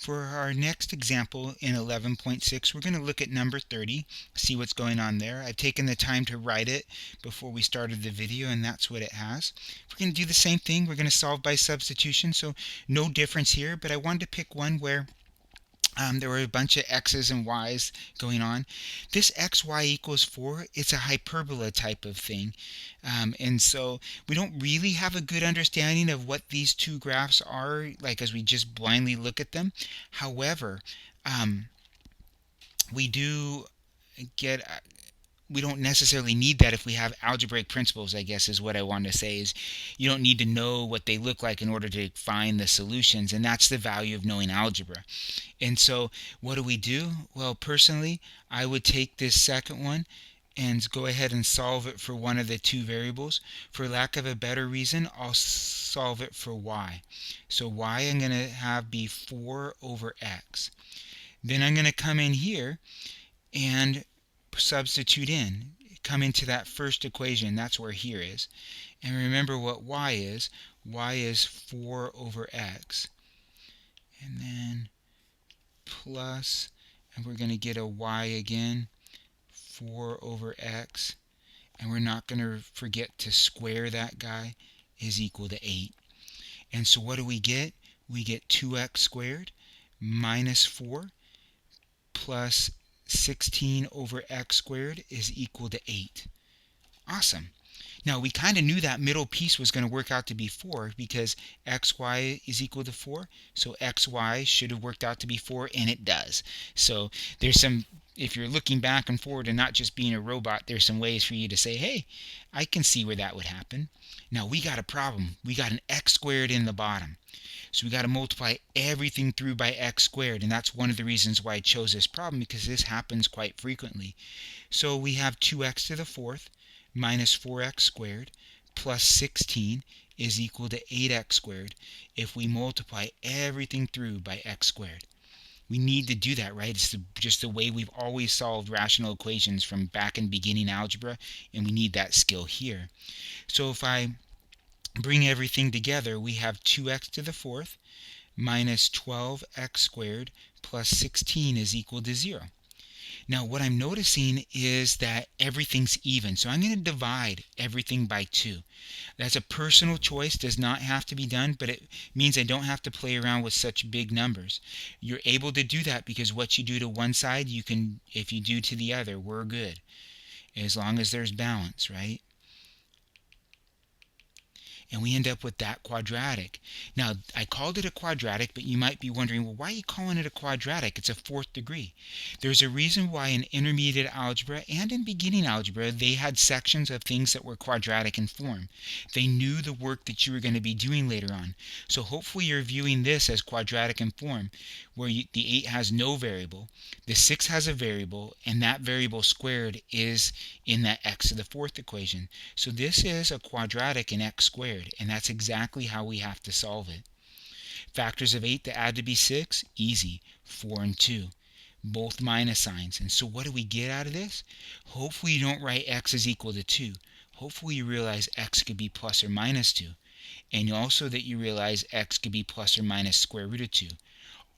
for our next example in 11.6, we're going to look at number 30, see what's going on there. I've taken the time to write it before we started the video, and that's what it has. We're going to do the same thing. We're going to solve by substitution, so no difference here, but I wanted to pick one where there were a bunch of x's and y's going on. This xy equals 4, it's a hyperbola type of thing. And so we don't really have a good understanding of what these two graphs are, like as we just blindly look at them. However, we do get we don't necessarily need that if we have algebraic principles, I guess is what I want to say. Is you don't need to know what they look like in order to find the solutions, and that's the value of knowing algebra. And so what do? Well, personally, I would take this second one and go ahead and solve it for one of the two variables. For lack of a better reason, I'll solve it for y. So y I'm going to have be 4 over x. Then I'm going to come in here and substitute in, come into that first equation, that's where here is. And remember what y is. Y is 4 over x. And then plus, and we're going to get a y again, 4 over x. And we're not going to forget to square that guy, is equal to 8. And so what do we get? We get 2x squared minus 4 plus 16 over x squared is equal to 8. Awesome. Now we kind of knew that middle piece was going to work out to be 4 because xy is equal to 4. So xy should have worked out to be 4, and it does. So there's some, if you're looking back and forward and not just being a robot, there's some ways for you to say, hey, I can see where that would happen. Now we got a problem. We got an x squared in the bottom. So we got to multiply everything through by x squared, and that's one of the reasons why I chose this problem, because this happens quite frequently. So we have 2x to the 4th minus 4x squared plus 16 is equal to 8x squared if we multiply everything through by x squared. We need to do that, right? It's just the way we've always solved rational equations from back in beginning algebra, and we need that skill here. So if I bring everything together, we have 2x to the 4th minus 12x squared plus 16 is equal to 0. Now what I'm noticing is that everything's even, so I'm going to divide everything by 2. That's a personal choice, does not have to be done, but it means I don't have to play around with such big numbers. You're able to do that because what you do to one side, you can, if you do to the other, we're good, as long as there's balance, right? And we end up with that quadratic. Now, I called it a quadratic, but you might be wondering, well, why are you calling it a quadratic? It's a 4th degree. There's a reason why in intermediate algebra and in beginning algebra, they had sections of things that were quadratic in form. They knew the work that you were going to be doing later on. So hopefully you're viewing this as quadratic in form, where the 8 has no variable, the 6 has a variable, and that variable squared is in that x to the 4th equation. So this is a quadratic in x squared. And that's exactly how we have to solve it. Factors of 8 that add to be 6, easy, 4 and 2. Both minus signs. And so what do we get out of this? Hopefully you don't write x is equal to 2. Hopefully you realize x could be plus or minus 2. And also that you realize x could be plus or minus square root of 2.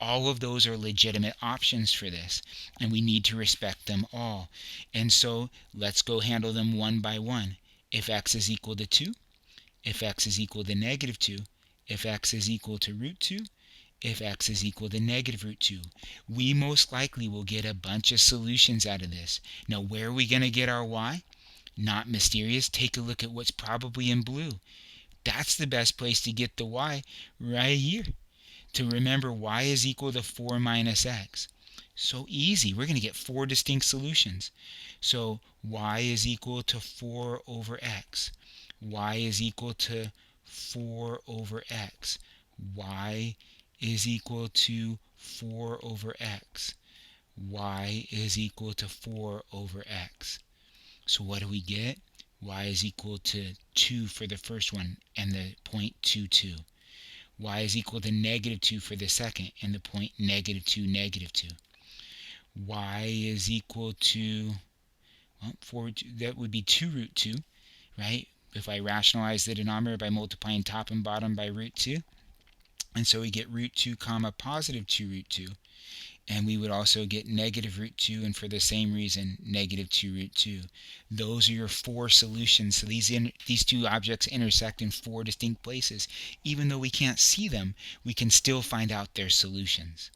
All of those are legitimate options for this, and we need to respect them all. And so let's go handle them one by one. If x is equal to 2, if x is equal to negative 2, if x is equal to root 2, if x is equal to negative root 2. We most likely will get a bunch of solutions out of this. Now, where are we going to get our y? Not mysterious. Take a look at what's probably in blue. That's the best place to get the y, right here. To remember, y is equal to 4 minus x. So easy. We're going to get 4 distinct solutions. So y is equal to 4 over x. Y is equal to 4 over x. Y is equal to 4 over x. Y is equal to 4 over x. So what do we get? Y is equal to 2 for the first one and the point 2, 2. Y is equal to negative 2 for the second and the point negative 2, negative 2. Y is equal to, well, that would be 2 root 2, right? If I rationalize the denominator by multiplying top and bottom by root 2. And so we get root 2 comma positive 2 root 2. And we would also get negative root 2, and for the same reason, negative 2 root 2. Those are your four solutions. So these two objects intersect in four distinct places. Even though we can't see them, we can still find out their solutions.